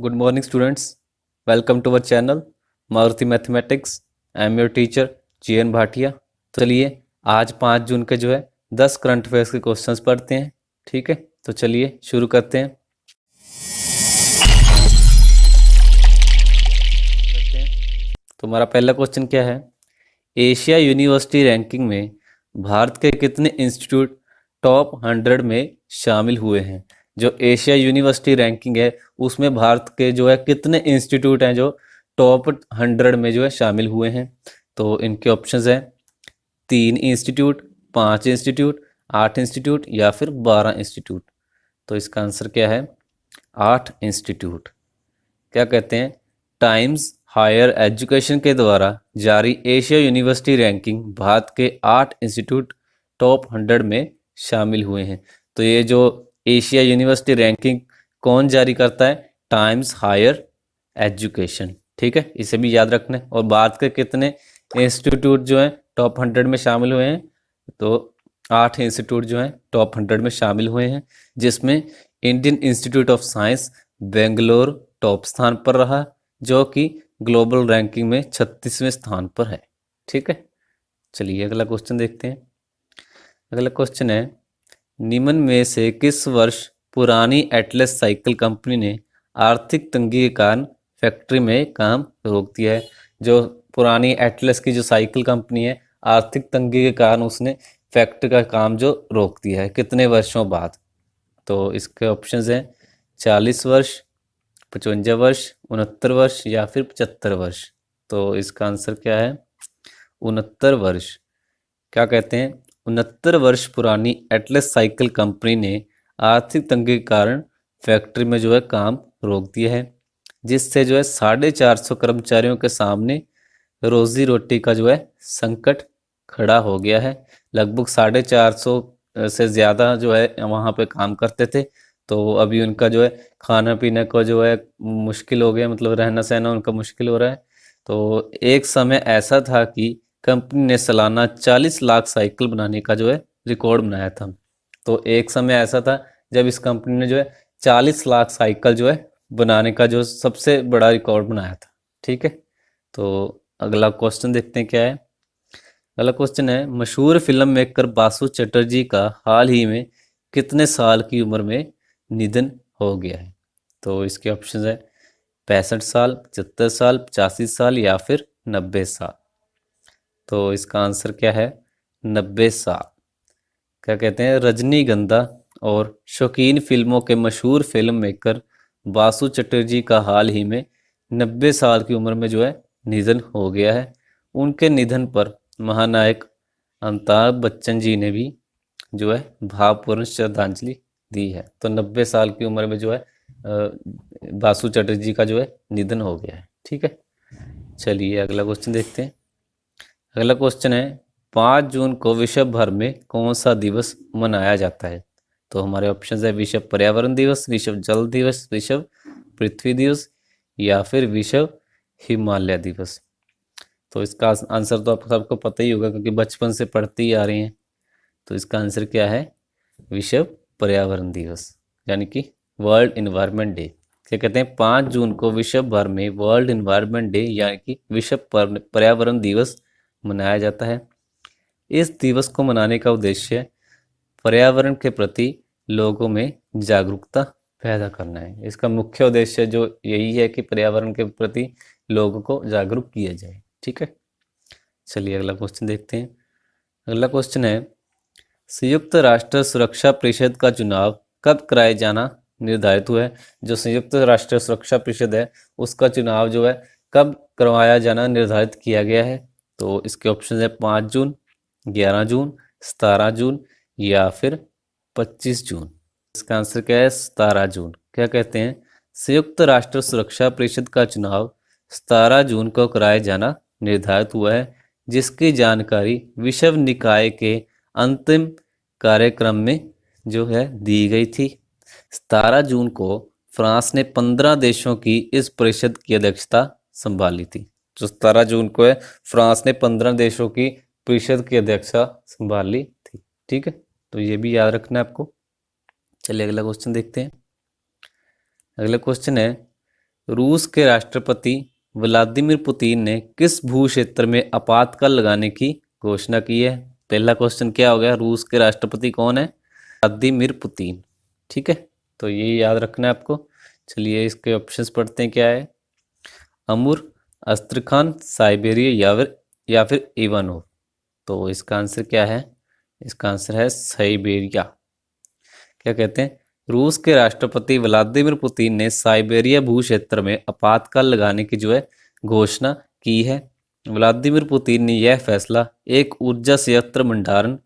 Good morning, students. Welcome to our channel Maruti mathematics. I am your teacher GN Bhatia. तो चलिए आज 5 जून के जो है 10 करंट अफेयर्स के क्वेश्चंस पढ़ते हैं. ठीक है, तो चलिए शुरू करते हैं. तो हमारा पहला क्वेश्चन क्या है? एशिया यूनिवर्सिटी रैंकिंग में भारत के कितने इंस्टीट्यूट टॉप 100 में शामिल हुए हैं? जो एशिया यूनिवर्सिटी रैंकिंग है उसमें भारत के जो है कितने इंस्टीट्यूट हैं जो टॉप 100 में जो है शामिल हुए हैं? तो इनके ऑप्शंस हैं 3 इंस्टीट्यूट, 5 इंस्टीट्यूट, 8 इंस्टीट्यूट या फिर 12 इंस्टीट्यूट. तो इसका आंसर क्या है? 8 इंस्टीट्यूट. क्या कहते हैं? टाइम्स हायर एजुकेशन के द्वारा जारी एशिया यूनिवर्सिटी रैंकिंग भारत के 8 इंस्टीट्यूट टॉप 100 में शामिल हुए हैं. तो ये जो एशिया यूनिवर्सिटी रैंकिंग कौन जारी करता है? Times Higher Education. ठीक है, इसे भी याद रखना है. और भारत के कितने इंस्टीट्यूट जो हैं टॉप 100 में शामिल हुए हैं? तो 8 इंस्टीट्यूट जो हैं टॉप 100 में शामिल हुए हैं, जिसमें Indian institute of science Bangalore top स्थान पर रहा, जो कि ग्लोबल रैंकिंग में 36वें स्थान पर है. ठीक है, चलिए अगला क्वेश्चन देखते हैं. अगला क्वेश्चन है, निम्न में से किस वर्ष पुरानी एटलस साइकिल कंपनी ने आर्थिक तंगी के कारण फैक्ट्री में काम रोक दिया है? जो पुरानी एटलस की जो साइकिल कंपनी है, आर्थिक तंगी के कारण उसने फैक्ट्री का काम जो रोक दिया है, कितने वर्षों बाद? तो इसके ऑप्शंस हैं 40 वर्ष, 55 वर्ष, 69 वर्ष या फिर 75 वर्ष. तो इसका आंसर क्या है? 69 वर्ष. क्या कहते हैं? 69 वर्ष पुरानी एटलस साइकिल कंपनी ने आर्थिक तंगी के कारण फैक्ट्री में जो है काम रोक दिया है, जिससे जो है 450 कर्मचारियों के सामने रोजी रोटी का जो है संकट खड़ा हो गया है. लगभग 450 से ज़्यादा जो है वहाँ पे काम करते थे. तो अभी उनका जो है खाना पीने को जो है मुश्किल हो गया, मतलब रहना सहना उनका मुश्किल हो रहा है. तो एक समय ऐसा था कि कंपनी ने सालाना 40 लाख साइकिल बनाने का जो है रिकॉर्ड बनाया था. तो एक समय ऐसा था जब इस कंपनी ने जो है 40 लाख साइकिल जो है बनाने का जो सबसे बड़ा रिकॉर्ड बनाया था. ठीक है, तो अगला क्वेश्चन देखते हैं क्या है. अगला क्वेश्चन है, मशहूर फिल्म मेकर बासु चटर्जी का हाल ही में कितने साल की उम्र में निधन हो गया है? तो इसके ऑप्शन है 65 साल, 75 साल, 85 साल या फिर 90 साल. तो इसका आंसर क्या है? 90 साल. क्या कहते हैं? रजनीगंधा और शौकीन फिल्मों के मशहूर फिल्म मेकर बासु चटर्जी का हाल ही में 90 साल की उम्र में जो है निधन हो गया है. उनके निधन पर महानायक अमिताभ बच्चन जी ने भी जो है भावपूर्ण श्रद्धांजलि दी है. तो 90 साल की उम्र में जो है बासु चटर्जी का जो है निधन हो गया है. ठीक है, चलिए अगला क्वेश्चन देखते हैं. अगला क्वेश्चन है, 5 जून को विश्व भर में कौन सा दिवस मनाया जाता है? तो हमारे ऑप्शन है विश्व पर्यावरण दिवस, विश्व जल दिवस, विश्व पृथ्वी दिवस या फिर विश्व हिमालय दिवस. तो इसका आंसर तो आप सबको पता ही होगा क्योंकि बचपन से पढ़ते ही आ रहे हैं. तो इसका आंसर क्या है? विश्व पर्यावरण दिवस, यानी कि वर्ल्ड इन्वायरमेंट डे. क्या कहते हैं? 5 जून को विश्व भर में वर्ल्ड इन्वायरमेंट डे यानी कि विश्व पर्यावरण दिवस मनाया जाता है. इस दिवस को मनाने का उद्देश्य पर्यावरण के प्रति लोगों में जागरूकता पैदा करना है. इसका मुख्य उद्देश्य जो यही है कि पर्यावरण के प्रति लोगों को जागरूक किया जाए. ठीक है, चलिए अगला क्वेश्चन देखते हैं. अगला क्वेश्चन है, संयुक्त राष्ट्र सुरक्षा परिषद का चुनाव कब कराया जाना निर्धारित हुआ है? जो संयुक्त राष्ट्र सुरक्षा परिषद है उसका चुनाव जो है कब करवाया जाना निर्धारित किया गया है? तो इसके ऑप्शन है 5 जून, 11 जून, 17 जून या फिर 25 जून. इसका आंसर क्या है? 17 जून. क्या कहते हैं? संयुक्त राष्ट्र सुरक्षा परिषद का चुनाव 17 जून को कराया जाना निर्धारित हुआ है, जिसकी जानकारी विश्व निकाय के अंतिम कार्यक्रम में जो है दी गई थी. 17 जून को फ्रांस ने 15 देशों की इस परिषद की अध्यक्षता संभाली थी. जो 17 जून को है फ्रांस ने 15 देशों की परिषद की अध्यक्षता संभाली थी. ठीक है, तो ये भी याद रखना है आपको. चलिए अगला क्वेश्चन देखते हैं. अगला क्वेश्चन है, रूस के राष्ट्रपति व्लादिमीर पुतिन ने किस भू क्षेत्र में आपातकाल लगाने की घोषणा की है? पहला क्वेश्चन क्या हो गया, रूस के राष्ट्रपति कौन है? Vladimir Putin. ठीक है, तो ये याद रखना है आपको। चलिए इसके ऑप्शंस पढ़ते हैं, क्या है? अमूर, अस्त्रखान, साइबेरिया या फिर इवानोव। तो इसका आंसर क्या है? इसका आंसर है साइबेरिया। क्या कहते हैं, रूस के राष्ट्रपति व्लादिमीर पुतिन ने साइबेरिया भू क्षेत्र में आपातकाल लगाने की जो है घोषणा की है। व्लादिमीर पुतिन ने यह फैसला एक ऊर्जा संयंत्र भंडारण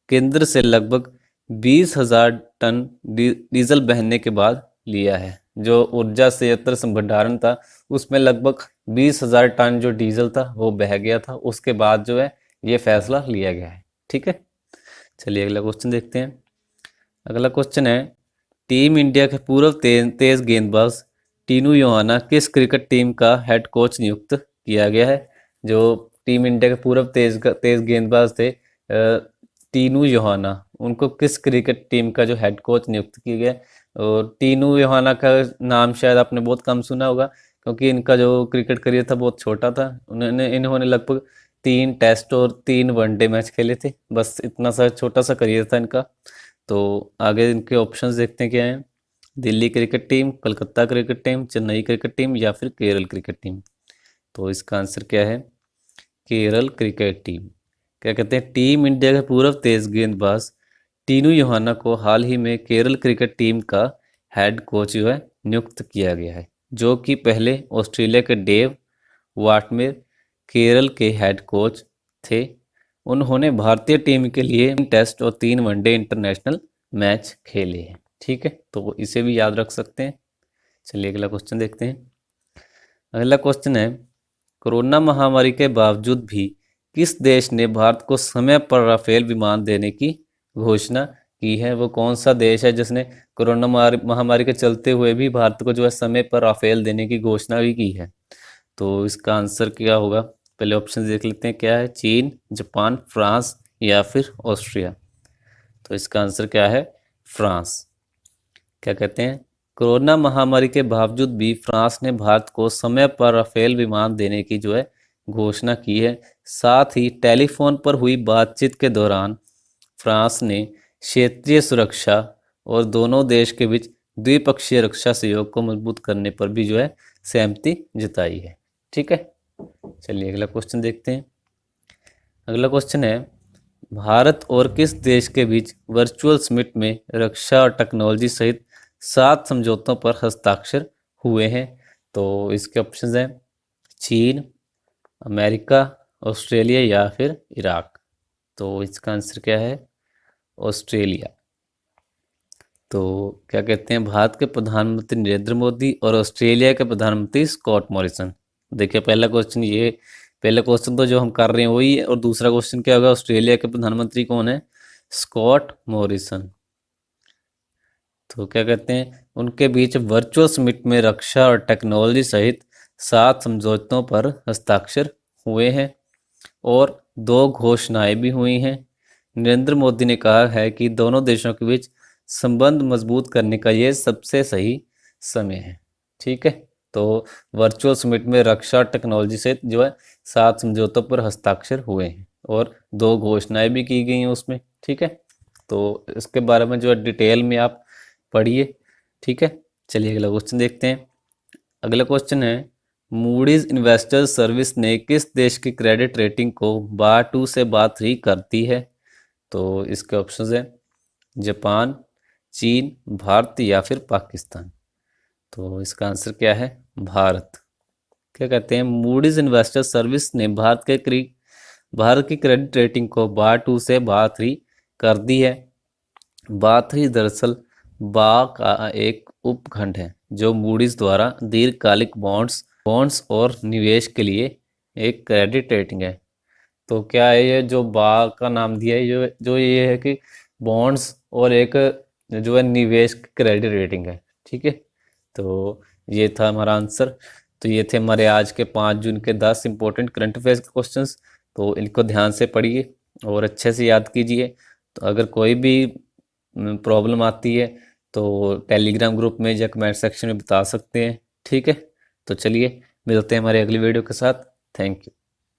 केंद्र से लगभग 20,000 टन डीजल बहने के बाद लिया है। जो ऊर्जा संयंत्र भंडारण था उसमें लगभग 20,000 टन जो डीजल था वो बह गया था, उसके बाद जो है ये फैसला लिया गया है। ठीक है, चलिए अगला क्वेश्चन देखते हैं। अगला क्वेश्चन है, टीम इंडिया के पूर्व तेज गेंदबाज टीनू योहाना किस क्रिकेट टीम का हेड कोच नियुक्त किया गया है? जो टीम इंडिया के पूर्व तेज गेंदबाज थे टीनू योहाना, उनको किस क्रिकेट टीम का जो हेड कोच नियुक्त किया गया? और टीनू योहाना का नाम शायद आपने बहुत कम सुना होगा, क्योंकि इनका जो क्रिकेट करियर था बहुत छोटा था। इन्होंने लगभग 3 टेस्ट और 3 वनडे मैच खेले थे, बस इतना सा छोटा सा करियर था इनका। तो आगे इनके ऑप्शंस देखते हैं क्या हैं। Delhi cricket team, Calcutta cricket team, Chennai cricket team या फिर केरल क्रिकेट टीम। तो इसका आंसर क्या है? Kerala cricket team. क्या कहते हैं, टीम इंडिया के पूर्व तेज गेंदबाज टीनू योहाना को हाल ही में केरल क्रिकेट टीम का हेड कोच जो है नियुक्त किया गया है, जो कि पहले ऑस्ट्रेलिया के डेव वाटमेर केरल के हेड कोच थे। उन्होंने भारतीय टीम के लिए 3 टेस्ट और 3 वनडे इंटरनेशनल मैच खेले हैं। ठीक है, तो इसे भी याद रख सकते हैं। चलिए अगला क्वेश्चन देखते हैं। अगला क्वेश्चन है, कोरोना महामारी के बावजूद भी किस देश ने भारत को समय पर राफेल विमान देने की घोषणा की है? वो कौन सा देश है जिसने कोरोना महामारी के चलते हुए भी भारत को जो है समय पर राफेल देने की घोषणा भी की है? तो इसका आंसर क्या होगा? पहले ऑप्शन देख लेते हैं, क्या है? चीन, जापान, फ्रांस या फिर ऑस्ट्रिया। तो इसका आंसर क्या है? फ्रांस। क्या कहते हैं, कोरोना महामारी के बावजूद भी फ्रांस ने भारत को समय पर राफेल विमान देने की जो है घोषणा की है। साथ ही टेलीफोन पर हुई बातचीत के दौरान फ्रांस ने क्षेत्रीय सुरक्षा और दोनों देश के बीच द्विपक्षीय रक्षा सहयोग को मजबूत करने पर भी जो है सहमति जताई है। ठीक है, चलिए अगला क्वेश्चन देखते हैं। अगला क्वेश्चन है, भारत और किस देश के बीच वर्चुअल समिट में रक्षा और टेक्नोलॉजी सहित 7 समझौतों पर हस्ताक्षर हुए हैं? तो इसके ऑप्शंस हैं चीन, अमेरिका, ऑस्ट्रेलिया या फिर इराक। तो इसका आंसर क्या है? ऑस्ट्रेलिया। तो क्या कहते हैं, भारत के प्रधानमंत्री नरेंद्र मोदी और ऑस्ट्रेलिया के प्रधानमंत्री स्कॉट मॉरिसन। देखिए पहला क्वेश्चन तो जो हम कर रहे हैं वही है, और दूसरा क्वेश्चन क्या होगा? ऑस्ट्रेलिया के प्रधानमंत्री कौन है? Scott Morrison. तो क्या कहते हैं, उनके बीच वर्चुअल समिट में रक्षा और टेक्नोलॉजी सहित 7 समझौतों पर हस्ताक्षर हुए हैं और 2 घोषणाएं भी हुई हैं। नरेंद्र मोदी ने कहा है कि दोनों देशों के बीच संबंध मजबूत करने का ये सबसे सही समय है। ठीक है, तो वर्चुअल समिट में रक्षा टेक्नोलॉजी से जो है 7 समझौतों पर हस्ताक्षर हुए हैं और 2 घोषणाएं भी की गई हैं उसमें। ठीक है, तो इसके बारे में जो है डिटेल में आप पढ़िए। ठीक है, चलिए अगला क्वेश्चन देखते हैं। अगला क्वेश्चन है, मूडीज इन्वेस्टर्स सर्विस ने किस देश की क्रेडिट रेटिंग को बार 2 से बार 3 कर दी है? तो इसके ऑप्शंस हैं जापान, चीन, भारत या फिर पाकिस्तान। तो इसका आंसर क्या है? भारत। क्या कहते हैं, मूडीज इन्वेस्टर सर्विस ने भारत की क्रेडिट रेटिंग को बार 2 से बार 3 कर दी है। बार 3 दरअसल बा का एक उपखंड है जो मूडीज द्वारा दीर्घकालिक बॉन्ड्स और निवेश के लिए एक क्रेडिट रेटिंग है। तो क्या है, ये जो बा का नाम दिया है जो ये है कि बॉन्ड्स और एक जो है निवेश क्रेडिट रेटिंग है। ठीक है, तो ये था हमारा आंसर। तो ये थे हमारे आज के 5 जून के 10 इंपॉर्टेंट करंट अफेयर्स के क्वेश्चंस। तो इनको ध्यान से पढ़िए और अच्छे से याद कीजिए। तो अगर कोई भी प्रॉब्लम आती है तो टेलीग्राम ग्रुप में या कमेंट सेक्शन में बता सकते हैं। ठीक है, तो चलिए मिलते हैं हमारे अगली वीडियो के साथ। Thank you.